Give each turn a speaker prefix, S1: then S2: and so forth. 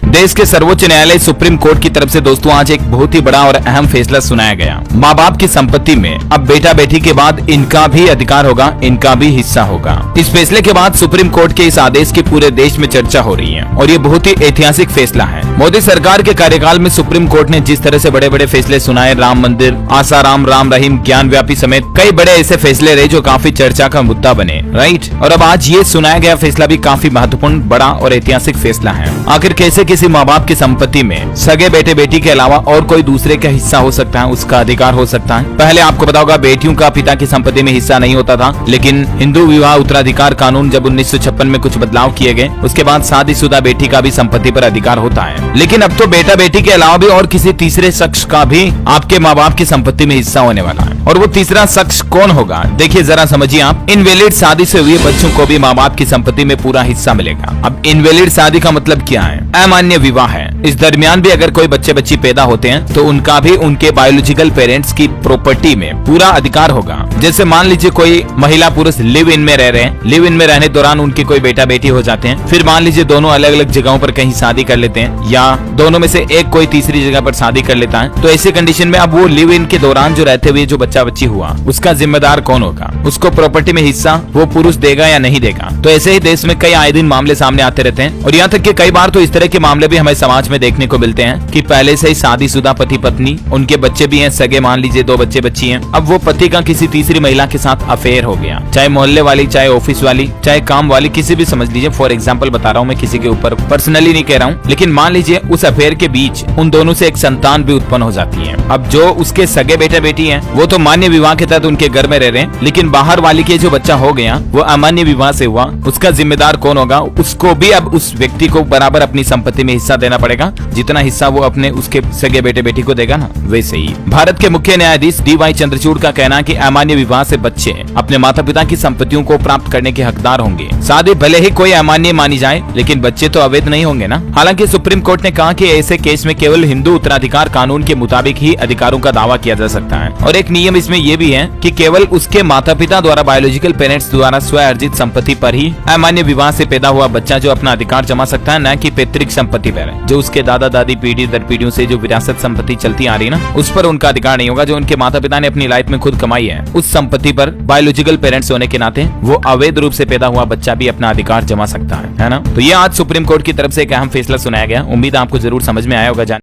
S1: देश के सर्वोच्च न्यायालय सुप्रीम कोर्ट की तरफ से दोस्तों आज एक बहुत ही बड़ा और अहम फैसला सुनाया गया। माँ बाप की संपत्ति में अब बेटा बेटी के बाद इनका भी अधिकार होगा, इनका भी हिस्सा होगा। इस फैसले के बाद सुप्रीम कोर्ट के इस आदेश की पूरे देश में चर्चा हो रही है और ये बहुत ही ऐतिहासिक फैसला है। मोदी सरकार के कार्यकाल में सुप्रीम कोर्ट ने जिस तरह से बड़े बड़े फैसले सुनाए, राम मंदिर, आसाराम, राम रहीम, ज्ञान व्यापी समेत कई बड़े ऐसे फैसले रहे जो काफी चर्चा का मुद्दा बने, राइट। और अब आज ये सुनाया गया फैसला भी काफी महत्वपूर्ण, बड़ा और ऐतिहासिक फैसला है। आखिर कैसे किसी माँ बाप की संपत्ति में सगे बेटे बेटी के अलावा और कोई दूसरे का हिस्सा हो सकता है, उसका अधिकार हो सकता है। पहले आपको पता होगा बेटियों का पिता की संपत्ति में हिस्सा नहीं होता था, लेकिन हिंदू विवाह उत्तराधिकार कानून जब 1956 में कुछ बदलाव किए गए, उसके बाद शादीशुदा बेटी का भी संपत्ति पर अधिकार होता है। लेकिन अब तो बेटा बेटी के अलावा भी और किसी तीसरे शख्स का भी आपके माँ बाप की संपत्ति में हिस्सा होने वाला है। और वो तीसरा शख्स कौन होगा, देखिए जरा समझिए आप। इनवैलिड शादी से हुए बच्चों को भी माँ बाप की संपत्ति में पूरा हिस्सा मिलेगा। अब इनवैलिड शादी का मतलब क्या है? अमान्य विवाह है। इस दरमियान भी अगर कोई बच्चे बच्ची पैदा होते हैं तो उनका भी उनके बायोलॉजिकल पेरेंट्स की प्रॉपर्टी में पूरा अधिकार होगा। जैसे मान लीजिए कोई महिला पुरुष लिव इन में रह रहे हैं, लिव इन में रहने दौरान उनके कोई बेटा बेटी हो जाते हैं, फिर मान लीजिए दोनों अलग अलग जगहों पर कहीं शादी कर लेते हैं या दोनों में से एक कोई तीसरी जगह पर शादी कर लेता है, तो ऐसी कंडीशन में अब वो लिव इन के दौरान जो रहते हुए जो बच्चा बच्ची हुआ, उसका जिम्मेदार कौन होगा? उसको प्रॉपर्टी में हिस्सा वो पुरुष देगा या नहीं देगा? तो ऐसे ही देश में कई आए दिन मामले सामने आते रहते हैं और यहाँ तक कि कई बार तो इस तरह के मामले भी हमें समाज में देखने को मिलते हैं कि पहले से ही शादीशुदा पति पत्नी, उनके बच्चे भी हैं सगे, मान लीजिए 2 बच्चे बच्ची हैं, अब वो पति का किसी तीसरी महिला के साथ अफेयर हो गया, चाहे मोहल्ले वाली, चाहे ऑफिस वाली, चाहे काम वाली, किसी भी समझ लीजिए। फॉर एग्जाम्पल बता रहा हूँ, मैं किसी के ऊपर पर्सनली नहीं कह रहा हूँ, लेकिन मान लीजिए उस अफेयर के बीच उन दोनों से एक संतान भी उत्पन्न हो जाती है। अब जो उसके सगे बेटे बेटी हैं वो तो मान्य विवाह के तहत उनके घर में रह रहे हैं, लेकिन बाहर वाली के जो बच्चा हो गया वो अमान्य विवाह से हुआ, उसका जिम्मेदार कौन होगा? उसको भी अब उस व्यक्ति को बराबर अपनी संपत्ति में हिस्सा देना पड़ेगा, जितना हिस्सा वो अपने उसके सगे बेटे बेटी को देगा ना, वैसे ही। भारत के मुख्य न्यायाधीश DY चंद्रचूड़ का कहना है कि अमान्य विवाह से बच्चे अपने माता पिता की संपत्तियों को प्राप्त करने के हकदार होंगे। शादी भले ही कोई अमान्य मानी जाए, लेकिन बच्चे तो अवैध नहीं होंगे ना। हालांकि सुप्रीम कोर्ट ने कहा कि ऐसे केस में केवल हिंदू उत्तराधिकार कानून के मुताबिक ही अधिकारों का दावा किया जा सकता है और एक नियम इसमें यह भी है कि केवल उसके माता पिता द्वारा बायोलॉजिकल पेरेंट्स द्वारा स्व अर्जित संपत्ति पर ही अमान्य विवाह से पैदा हुआ बच्चा जो अपना अधिकार जमा सकता है, न कि पैतृक संपत्ति पर, जो उसके दादा दादी पीढ़ी दर पीढ़ियों से जो विरासत संपत्ति चलती आ रही है ना, उस पर उनका अधिकार नहीं होगा। जो उनके माता पिता ने अपनी लाइफ में खुद कमाई है, उस संपत्ति पर बायोलॉजिकल पेरेंट्स होने के नाते वो अवैध रूप से पैदा हुआ बच्चा भी अपना अधिकार जमा सकता है ना। तो ये आज सुप्रीम कोर्ट की तरफ से एक अहम फैसला सुनाया गया। उम्मीद है आपको जरूर समझ में आया होगा।